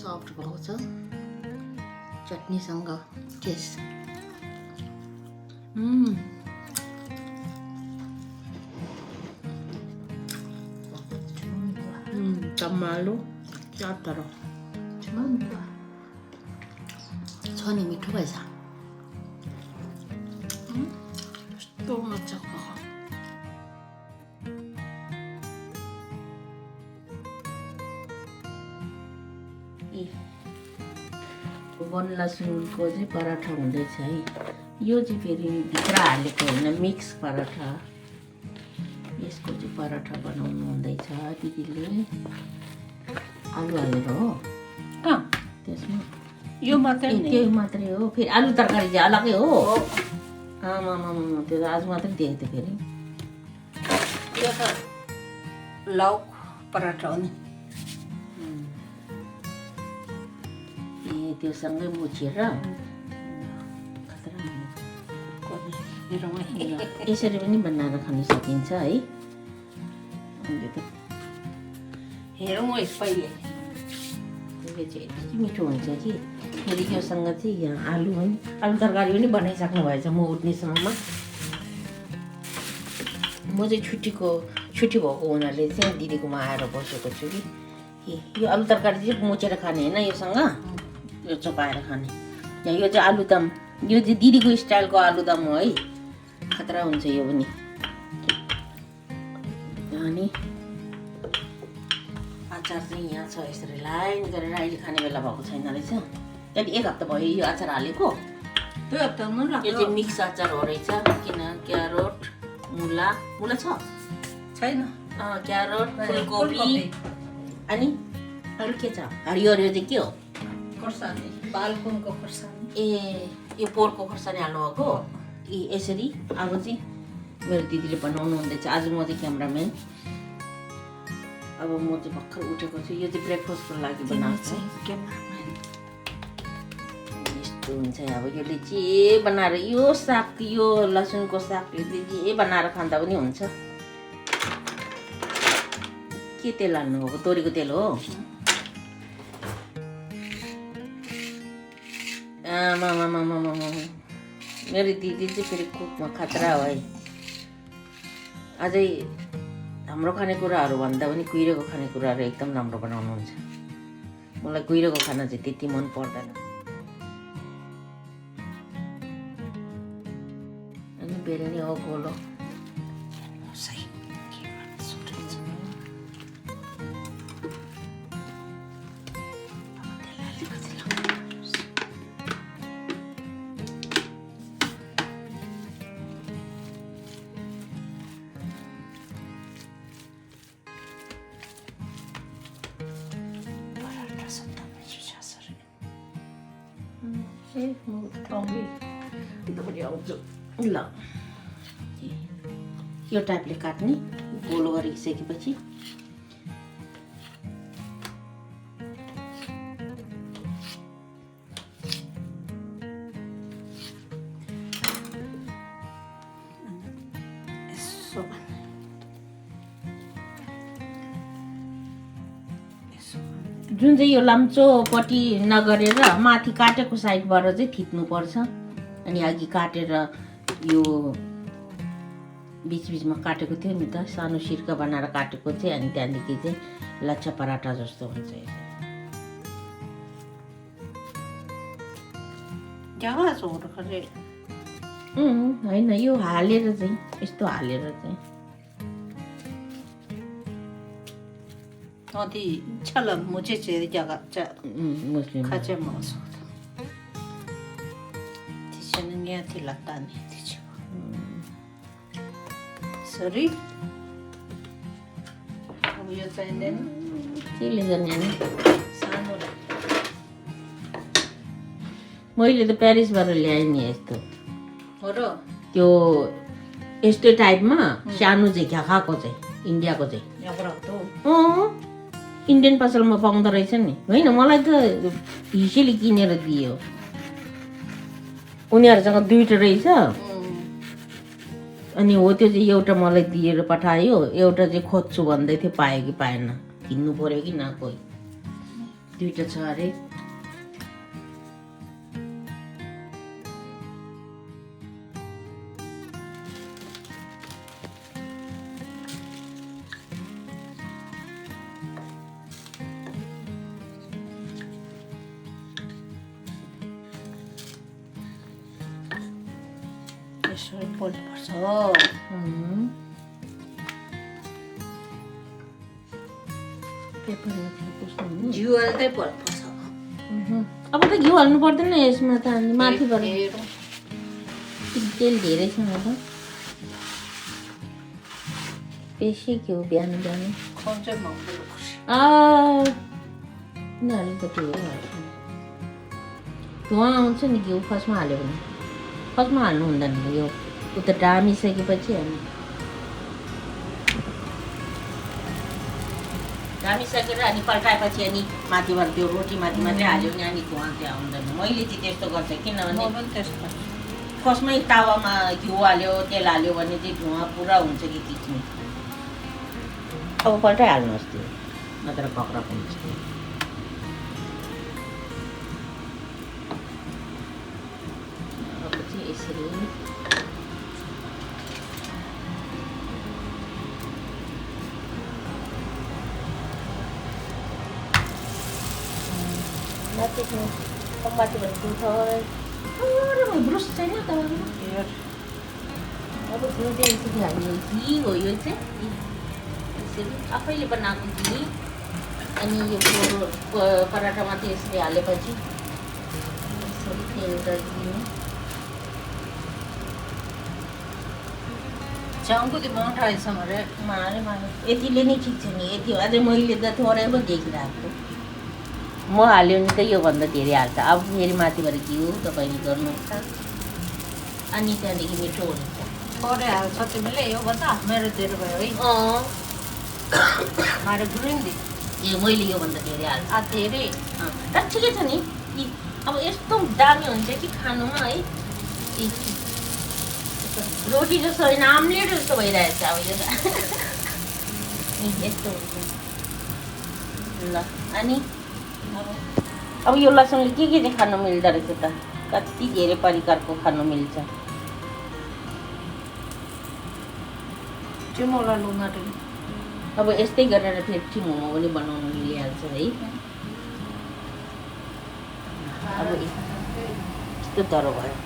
Soft भएको छ चटनीसँग test टमालो charter छ नि मिठो भएछ कस्तो मजाको वन लसुनको चाहिँ पराठा हुँदैछ है यो चाहिँ फेरि भित्र हालेको होइन मिक्स पराठा यसको चाहिँ पराठा बनाउनु हुँदैछ दिदीले आलु हालेर हो त्यसमा यो मात्रै त्यो मात्रै हो फेरि आलु तरकारी चाहिँ अलगै हो आमामा त्यो आज मात्रै देखेको थियो फेरि यो त लौक पराठा हो नि त्यो सँगै मुछेर यसरी पनि बनाएर खान सकिन्छ है हेरौँ पहिले त्यसले चाहिँ यति मिठो हुन्छ कि फेरि योसँग चाहिँ यहाँ आलु तरकारी पनि बनाइसक्नु भएछ म उठ्नेसम्ममा म चाहिँ छुट्टी भएको हुनाले चाहिँ दिदीकोमा आएर बसेको छु कि यो आलु तरकारी चाहिँ मुछेर खाने होइन योसँग यो चपाएर खाने यो चाहिँ आलुदम यो चाहिँ दिदीको स्टाइलको आलुदम हो है खतरा हुन्छ यो पनि अनि अचार चाहिँ यहाँ छ यसरी लाइन गरेर अहिले खाने बेला भएको छैन रहेछ त्यहाँदेखि 1 हप्ता भयो यो अचार हालेको 2 हप्तामा यो चाहिँ मिक्स अचार हो रहेछ किन क्यारोट मुला छ छैन क्यारोट फुलकोपी अनि अरू के छ हरियो चाहिँ के हो खोर्सानी बालकुनको खोर्सानी यो पोहोरको खोर्सानी हाल्नुभएको यसरी अब चाहिँ मेरो दिदीले बनाउनु हुँदैछ आज म चाहिँ क्यामराम्यान अब म चाहिँ भर्खर उठेको छु यो चाहिँ ब्रेकफास्टको लागि बनाएको यस्तो हुन्छ अब यसले जे बनाएर यो साग यो लसुनको सागले जे बनाएर खाँदा पनि हुन्छ के तेल हाल्नुभएको तोरीको तेल हो मेरो दिदी चाहिँ फेरि कुकमा खतरा हो है अझै हाम्रो खानेकुराहरू भन्दा पनि कुहिरेको खानेकुराहरू एकदम राम्रो बनाउनुहुन्छ मलाई कुहिरेको खाना चाहिँ त्यति मन पर्दैन अनि बिरयानी हो गोलो ल यो टाइपले काट्ने गोलो गरिसकेपछि जुन चाहिँ यो लाम्चोपट्टि नगरेर माथि काटेको साइडबाट चाहिँ थिच्नुपर्छ अनि अघि काटेर यो बिचबिचमा काटेको थियो नि त सानो सिर्का बनाएर काटेको थियो अनि त्यहाँदेखि चाहिँ लच्छा पराठा जस्तो हुन्छ होइन यो हालेर चाहिँ यस्तो हालेर चाहिँ 어디 처럼 무지개 자가 가져 먹었어. 디저는 얘한테 놨다니 디저. Sorry. अब यो चाहिँदैन केले गर्ने नि सानोलाई मैले त प्यारिसबाट ल्याएँ नि यस्तो हो र त्यो यस्तो टाइपमा सानो चाहिँ खाएको चाहिँ इन्डियाको चाहिँ इन्डियन पसलमा पाउँदो रहेछ नि होइन मलाई त हिसेले किनेर दियो उनीहरूसँग 2टा रहेछ अनि हो त्यो चाहिँ एउटा मलाई दिएर पठायो एउटा चाहिँ खोज्छु भन्दै थियो पायो कि पाएन किन्नु पर्यो कि न कोही दुईटा छ अरे यसरी पोल्नुपर्छ घिउ हाल्दै पोल्नुपर्छ अब त घिउ हाल्नु पर्दैन यसमा त माथिबाट तेल धेरै छ अब बेसी घिउ बिहान बिहान उनीहरूले त धेरै हाल्छ धुवा आउँछ नि घिउ फर्स्टमा हाल्यो भने फर्स्टमा हाल्नु हुँदैन यो उता डामिसकेपछि हाल्नु डामिसकेर अनि पल्टाएपछि अनि माथिबाट त्यो रोटी माथि मात्रै हाल्यो भने अनि धुवा चाहिँ आउँदैन मैले चाहिँ त्यस्तो गर्छ किनभने फर्स्टमै तावामा घिउ हाल्यो तेल हाल्यो भने चाहिँ धुवा पुरा हुन्छ कि खिच्ने अब पल्टाइ हाल्नुहोस् त्यो नत्र कक्रा हुन्छ अब चाहिँ यसरी माथिबाट दुध ब्रुस छैन त अब त्यो चाहिँ यसरी हाल्ने घी हो यो चाहिँ यसरी आफैले बनाएको घी अनि यो पराठामा चाहिँ यसरी हालेपछि यसरी तेल गरिदिनु च्याउको माउन्ट आएछ अरे मारे यतिले नै ठिक छ नि यति अझै मैले त थोरै पो देखिरहेको म हाल्यो भने त योभन्दा धेरै हाल्छ अब फेरि माथिबाट घिउ तपाईँले गर्नुहुन्छ अनि त्यहाँदेखि मिठो हुन्छ थोरै हाल्छ तिमीले योभन्दा मेरो धेरै भयो है मारे गुरुङ दि ए मैले योभन्दा धेरै हाल्छ धेरै तर ठिकै छ नि अब यस्तो दामी हुन्छ कि खानुमा है रोटी जस्तो होइन आम्लेट जस्तो भइरहेछ अब यो यस्तो हुन्छ ल अनि अब यो लसुनले के चाहिँ खानु मिल्दो रहेछ त कति धेरै परिकारको खानु मिल्छ चिमोला लुन अब यस्तै गरेर फेरि मोमो पनि बनाउनु मिलिहाल्छ है अब यस्तो डह्रो भयो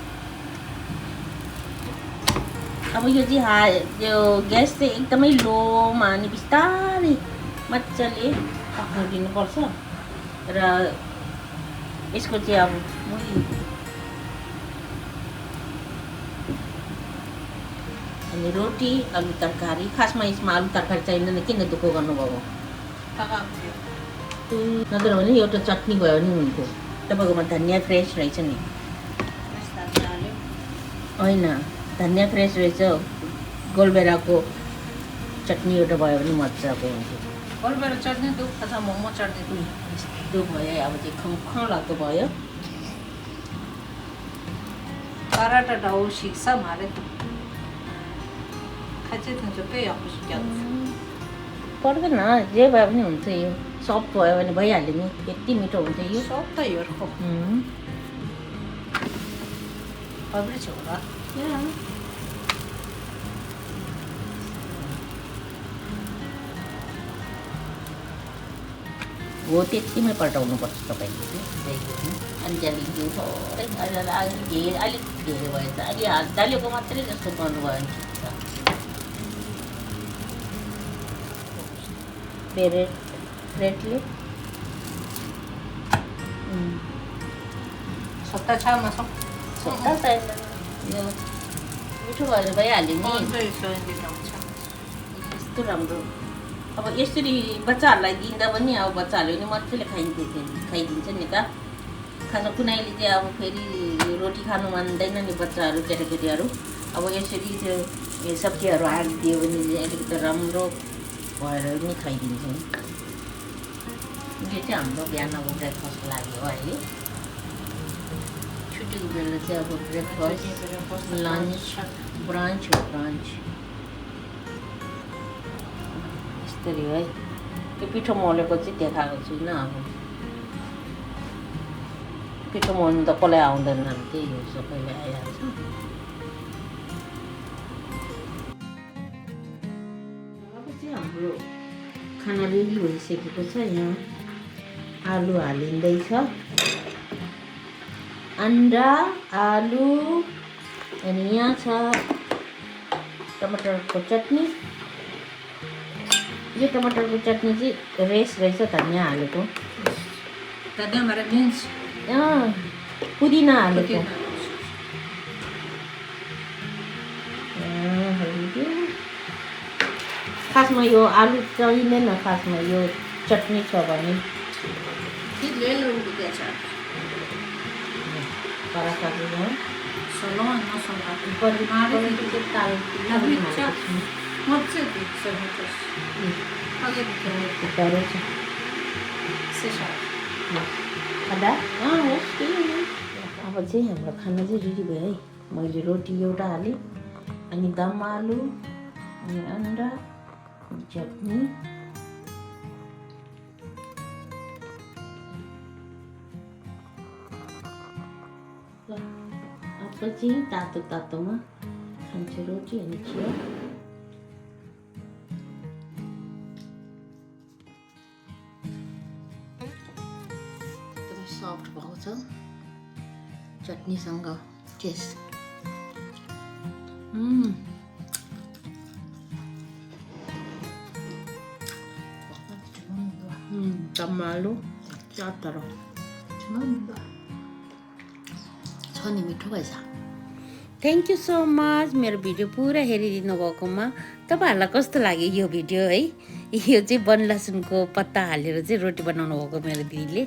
अब यो चाहिँ यो ग्यास चाहिँ एकदमै लोमा अनि बिस्तारै मजाले पकाउनु दिनुपर्छ र यसको चाहिँ अब अनि रोटी आलु तरकारी खासमा यसमा आलु तरकारी चाहिँदैन किन दुःख गर्नुभयो नत्र भने एउटा चटनी भयो भने हुन्थ्यो तपाईँकोमा धनियाँ फ्रेस रहेछ नि होइन धनियाँ फ्रेस रहेछ गोलबेराको चटनी एउटा भयो भने मजाको हुन्थ्यो गोलबेरा चटनी दुःख मोमो चटनी त्यो भयो अब चाहिँ खङ लाग्दो भयो पराठा डाउ शिक्छ मारे खाँचै हुन्छ पे पर्दैन जे भए पनि हुन्छ यो सफ्ट भयो भने भइहाल्यो नि यति मिठो हुन्छ यो सब त हेरको अबे छोरा हो त्यतिमै पल्टाउनुपर्छ तपाईँले अनि त्यहाँदेखि घिउ थोरै अलिक धेरै भएछ अलि हात दालेको मात्रै जस्तो गर्नुभयो भने ठिक छ प्लेटले सत्ता छ मसँग सत्ता चाहिँदैन यो मिठो भएर भइहाल्यो नि यस्तो राम्रो अब यसरी बच्चाहरूलाई दिँदा पनि अब बच्चाहरूले पनि मजाले खाइदिन्छ नि त खाना कुनैले चाहिँ अब फेरि रोटी खानु मान्दैन नि बच्चाहरू केटाकेटीहरू अब यसरी त्यो सब्जीहरू हालिदियो भने चाहिँ अलिकति राम्रो भएर पनि खाइदिन्छ नि यो चाहिँ हाम्रो बिहानको ब्रेकफास्ट लाग्यो अहिले छुट्टीको बेला चाहिँ अब ब्रेकफास्ट लन्च ब्रन्च हो ब्रन्च यस्तरी है त्यो पिठो मोलेको चाहिँ देखाएको छुइनँ अब पिठो मोल्नु त कसलाई आउँदैन त्यही हो सबैले आइहाल्छ अब चाहिँ हाम्रो खाना रेडी भइसकेको छ यहाँ आलु हालिँदैछ अन्डा आलु अनि यहाँ छ टमाटरको चटनी यो टमाटरको चटनी चाहिँ रेस रहेछ धनियाँ हालेको धनियाँ हमारा मीन्स पुदिना हालेको खासमा यो आलु चाहिँदैन खासमा यो चटनी छ भने पराठा चाहिँ Salon, no salon. अब चाहिँ हाम्रो खाना चाहिँ रेडी भयो है मैले रोटी एउटा हालेँ अनि दम आलु अनि अन्डा अनि चटनी अब चाहिँ तातो तातोमा खान्छु रोटी अनि चिया सफ्ट भएको छ चटनीसँग टेस्ट टमालो चाटर छ नि मिठो भएछ थ्याङ्क यू सो मच मेरो भिडियो पुरा हेरिदिनु भएकोमा तपाईँहरूलाई कस्तो लाग्यो यो भिडियो है यो चाहिँ वन लसुनको पत्ता हालेर चाहिँ रोटी बनाउनु भएको मेरो दिदीले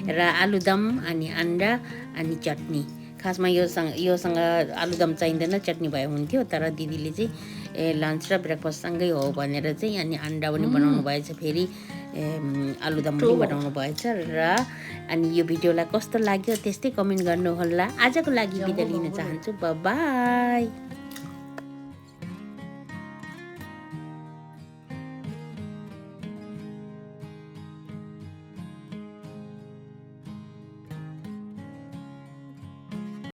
र आलुदम अनि अन्डा अनि चटनी खासमा योसँग आलुदम चाहिँदैन चटनी भए हुन्थ्यो तर दिदीले चाहिँ लन्च र ब्रेकफास्टसँगै हो भनेर चाहिँ अनि अन्डा पनि बनाउनु भएछ फेरि आलुदम पनि बनाउनु भएछ र अनि यो भिडियोलाई कस्तो लाग्यो त्यस्तै कमेन्ट गर्नुहोला आजको लागि बिदा लिन चाहन्छु बाई